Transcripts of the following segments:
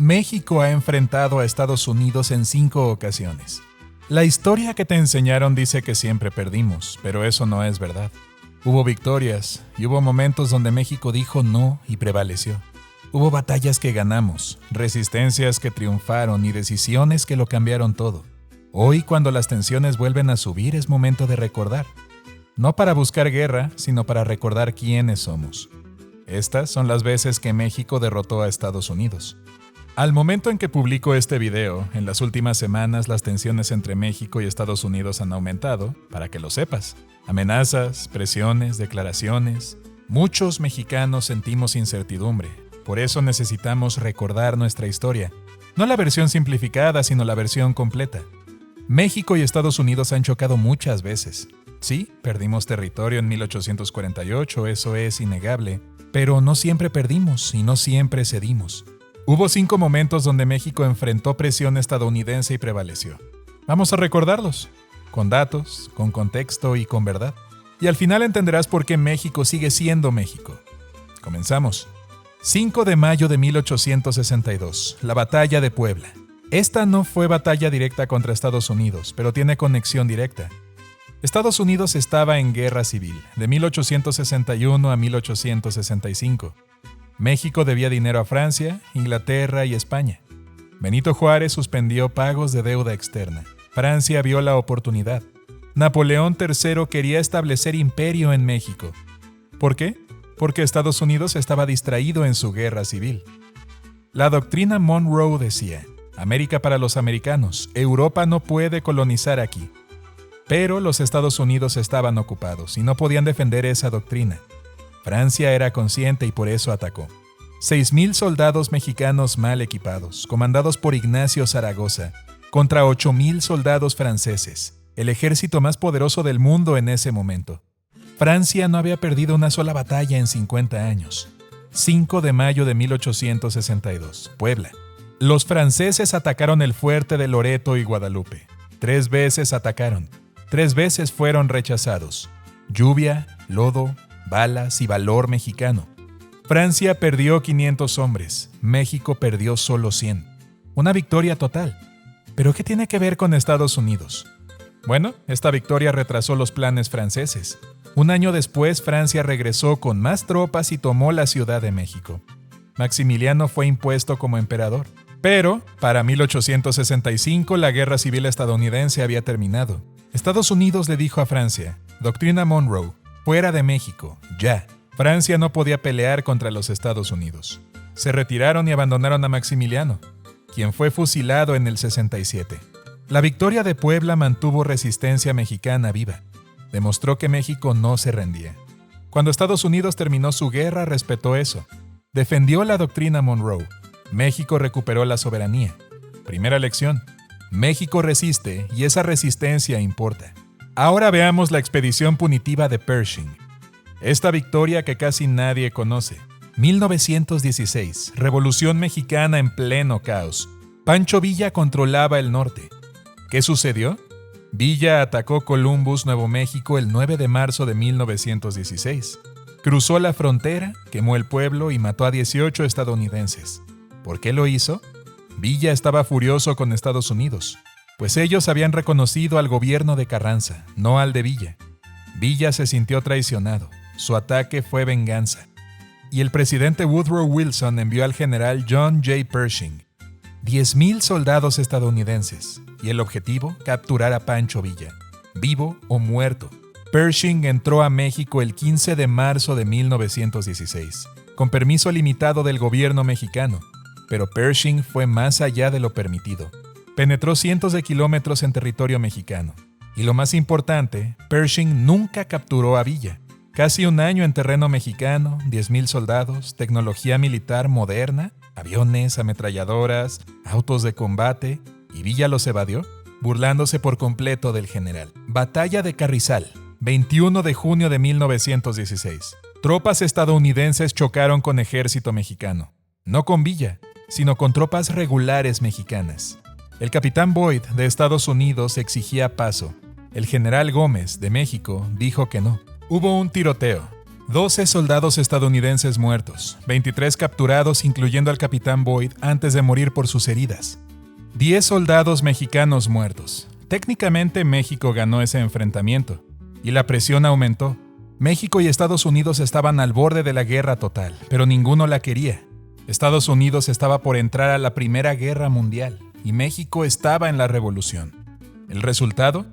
México ha enfrentado a Estados Unidos en 5 ocasiones. La historia que te enseñaron dice que siempre perdimos, pero eso no es verdad. Hubo victorias y hubo momentos donde México dijo no y prevaleció. Hubo batallas que ganamos, resistencias que triunfaron y decisiones que lo cambiaron todo. Hoy, cuando las tensiones vuelven a subir, es momento de recordar. No para buscar guerra, sino para recordar quiénes somos. Estas son las veces que México derrotó a Estados Unidos. Al momento en que publico este video, en las últimas semanas las tensiones entre México y Estados Unidos han aumentado, para que lo sepas. Amenazas, presiones, declaraciones. Muchos mexicanos sentimos incertidumbre. Por eso necesitamos recordar nuestra historia. No la versión simplificada, sino la versión completa. México y Estados Unidos han chocado muchas veces. Sí, perdimos territorio en 1848, eso es innegable. Pero no siempre perdimos y no siempre cedimos. Hubo 5 momentos donde México enfrentó presión estadounidense y prevaleció. Vamos a recordarlos, con datos, con contexto y con verdad. Y al final entenderás por qué México sigue siendo México. Comenzamos. 5 de mayo de 1862, la Batalla de Puebla. Esta no fue batalla directa contra Estados Unidos, pero tiene conexión directa. Estados Unidos estaba en guerra civil, de 1861 a 1865. México debía dinero a Francia, Inglaterra y España. Benito Juárez suspendió pagos de deuda externa. Francia vio la oportunidad. Napoleón III quería establecer imperio en México. ¿Por qué? Porque Estados Unidos estaba distraído en su guerra civil. La doctrina Monroe decía: América para los americanos, Europa no puede colonizar aquí. Pero los Estados Unidos estaban ocupados y no podían defender esa doctrina. Francia era consciente y por eso atacó. 6,000 soldados mexicanos mal equipados, comandados por Ignacio Zaragoza, contra 8,000 soldados franceses, el ejército más poderoso del mundo en ese momento. Francia no había perdido una sola batalla en 50 años. 5 de mayo de 1862, Puebla. Los franceses atacaron el fuerte de Loreto y Guadalupe. 3 veces atacaron. 3 veces fueron rechazados. Lluvia, lodo, balas y valor mexicano. Francia perdió 500 hombres, México perdió solo 100. Una victoria total. ¿Pero qué tiene que ver con Estados Unidos? Bueno, esta victoria retrasó los planes franceses. Un año después, Francia regresó con más tropas y tomó la Ciudad de México. Maximiliano fue impuesto como emperador. Pero, para 1865, la guerra civil estadounidense había terminado. Estados Unidos le dijo a Francia: Doctrina Monroe, fuera de México, ya. Francia no podía pelear contra los Estados Unidos. Se retiraron y abandonaron a Maximiliano, quien fue fusilado en el 67. La victoria de Puebla mantuvo resistencia mexicana viva. Demostró que México no se rendía. Cuando Estados Unidos terminó su guerra, respetó eso. Defendió la doctrina Monroe. México recuperó la soberanía. Primera lección: México resiste y esa resistencia importa. Ahora veamos la expedición punitiva de Pershing. Esta victoria que casi nadie conoce. 1916, Revolución Mexicana en pleno caos. Pancho Villa controlaba el norte. ¿Qué sucedió? Villa atacó Columbus, Nuevo México, el 9 de marzo de 1916. Cruzó la frontera, quemó el pueblo y mató a 18 estadounidenses. ¿Por qué lo hizo? Villa estaba furioso con Estados Unidos, pues ellos habían reconocido al gobierno de Carranza, no al de Villa. Villa se sintió traicionado. Su ataque fue venganza. Y el presidente Woodrow Wilson envió al general John J. Pershing 10,000 soldados estadounidenses, y el objetivo, capturar a Pancho Villa, vivo o muerto. Pershing entró a México el 15 de marzo de 1916, con permiso limitado del gobierno mexicano, pero Pershing fue más allá de lo permitido. Penetró cientos de kilómetros en territorio mexicano. Y lo más importante, Pershing nunca capturó a Villa. Casi un año en terreno mexicano, 10,000 soldados, tecnología militar moderna, aviones, ametralladoras, autos de combate, y Villa los evadió, burlándose por completo del general. Batalla de Carrizal, 21 de junio de 1916. Tropas estadounidenses chocaron con ejército mexicano. No con Villa, sino con tropas regulares mexicanas. El capitán Boyd de Estados Unidos exigía paso. El general Gómez de México dijo que no. Hubo un tiroteo. 12 soldados estadounidenses muertos, 23 capturados incluyendo al capitán Boyd antes de morir por sus heridas. 10 soldados mexicanos muertos. Técnicamente México ganó ese enfrentamiento, y la presión aumentó. México y Estados Unidos estaban al borde de la guerra total, pero ninguno la quería. Estados Unidos estaba por entrar a la Primera Guerra Mundial, y México estaba en la revolución. ¿El resultado?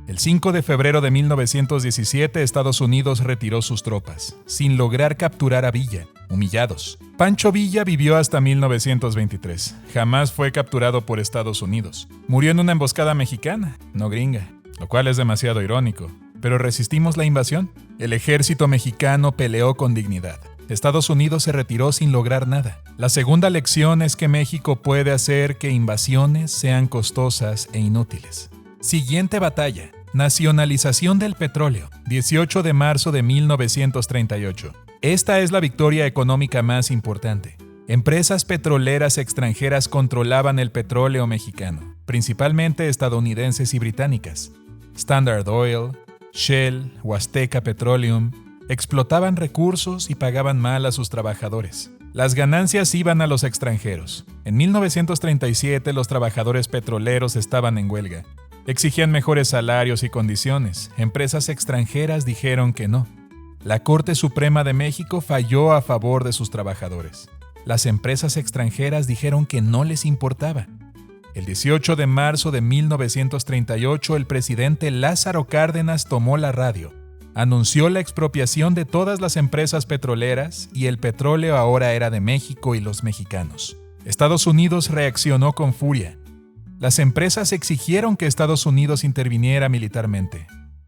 El 5 de febrero de 1917, Estados Unidos retiró sus tropas, sin lograr capturar a Villa, humillados. Pancho Villa vivió hasta 1923. Jamás fue capturado por Estados Unidos. Murió en una emboscada mexicana, no gringa, lo cual es demasiado irónico. Pero resistimos la invasión. El ejército mexicano peleó con dignidad. Estados Unidos se retiró sin lograr nada. La segunda lección es que México puede hacer que invasiones sean costosas e inútiles. Siguiente batalla. Nacionalización del petróleo. 18 de marzo de 1938. Esta es la victoria económica más importante. Empresas petroleras extranjeras controlaban el petróleo mexicano, principalmente estadounidenses y británicas. Standard Oil, Shell, Huasteca Petroleum, explotaban recursos y pagaban mal a sus trabajadores. Las ganancias iban a los extranjeros. En 1937 los trabajadores petroleros estaban en huelga. Exigían mejores salarios y condiciones. Empresas extranjeras dijeron que no. La Corte Suprema de México falló a favor de sus trabajadores. Las empresas extranjeras dijeron que no les importaba. El 18 de marzo de 1938, el presidente Lázaro Cárdenas tomó la radio. Anunció la expropiación de todas las empresas petroleras y el petróleo ahora era de México y los mexicanos. Estados Unidos reaccionó con furia. Las empresas exigieron que Estados Unidos interviniera militarmente.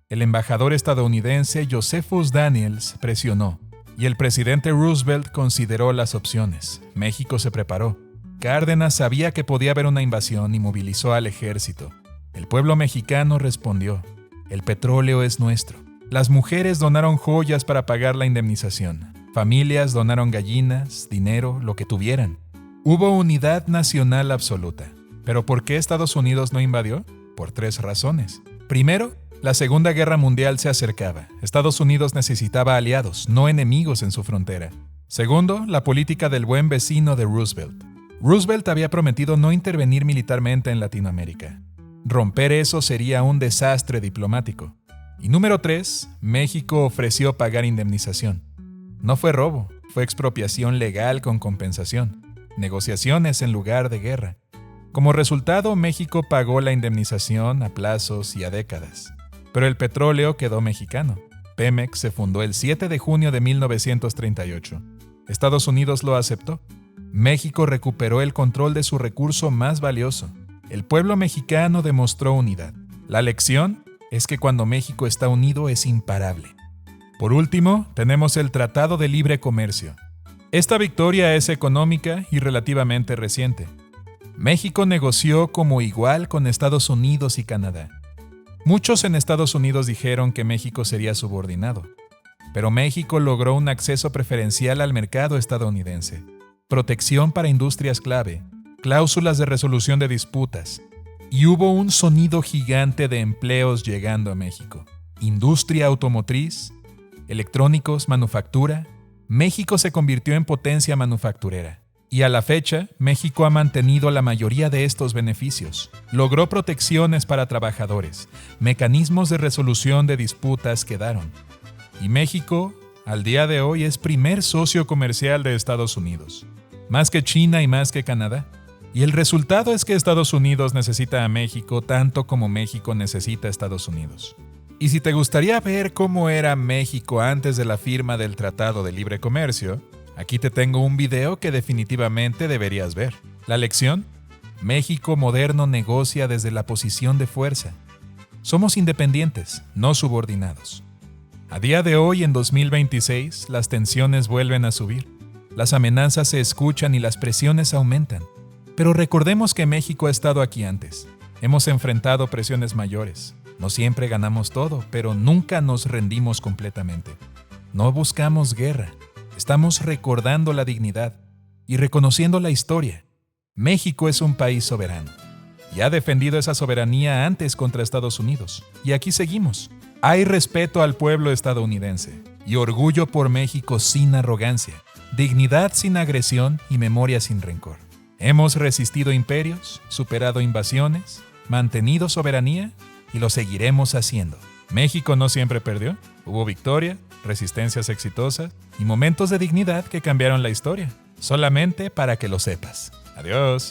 El embajador estadounidense Josephus Daniels presionó, y el presidente Roosevelt consideró las opciones. México se preparó. Cárdenas sabía que podía haber una invasión y movilizó al ejército. El pueblo mexicano respondió: el petróleo es nuestro. Las mujeres donaron joyas para pagar la indemnización. Familias donaron gallinas, dinero, lo que tuvieran. Hubo unidad nacional absoluta. ¿Pero por qué Estados Unidos no invadió? Por 3 razones. Primero, la Segunda Guerra Mundial se acercaba. Estados Unidos necesitaba aliados, no enemigos en su frontera. Segundo, la política del buen vecino de Roosevelt. Roosevelt había prometido no intervenir militarmente en Latinoamérica. Romper eso sería un desastre diplomático. Y número 3, México ofreció pagar indemnización. No fue robo, fue expropiación legal con compensación. Negociaciones en lugar de guerra. Como resultado, México pagó la indemnización a plazos y a décadas. Pero el petróleo quedó mexicano. Pemex se fundó el 7 de junio de 1938. Estados Unidos lo aceptó. México recuperó el control de su recurso más valioso. El pueblo mexicano demostró unidad. La lección es que cuando México está unido es imparable. Por último, tenemos el Tratado de Libre Comercio. Esta victoria es económica y relativamente reciente. México negoció como igual con Estados Unidos y Canadá. Muchos en Estados Unidos dijeron que México sería subordinado, pero México logró un acceso preferencial al mercado estadounidense, protección para industrias clave, cláusulas de resolución de disputas, y hubo un sonido gigante de empleos llegando a México. Industria automotriz, electrónicos, manufactura. México se convirtió en potencia manufacturera. Y a la fecha, México ha mantenido la mayoría de estos beneficios. Logró protecciones para trabajadores, mecanismos de resolución de disputas quedaron. Y México, al día de hoy, es primer socio comercial de Estados Unidos, más que China y más que Canadá. Y el resultado es que Estados Unidos necesita a México tanto como México necesita a Estados Unidos. Y si te gustaría ver cómo era México antes de la firma del Tratado de Libre Comercio, aquí te tengo un video que definitivamente deberías ver. La lección: México moderno negocia desde la posición de fuerza. Somos independientes, no subordinados. A día de hoy, en 2026, las tensiones vuelven a subir. Las amenazas se escuchan y las presiones aumentan. Pero recordemos que México ha estado aquí antes. Hemos enfrentado presiones mayores. No siempre ganamos todo, pero nunca nos rendimos completamente. No buscamos guerra. Estamos recordando la dignidad y reconociendo la historia. México es un país soberano y ha defendido esa soberanía antes contra Estados Unidos. Y aquí seguimos. Hay respeto al pueblo estadounidense, y orgullo por México sin arrogancia, dignidad sin agresión y memoria sin rencor. Hemos resistido imperios, superado invasiones, mantenido soberanía y lo seguiremos haciendo. México no siempre perdió. Hubo victoria, resistencias exitosas y momentos de dignidad que cambiaron la historia. Solamente para que lo sepas. Adiós.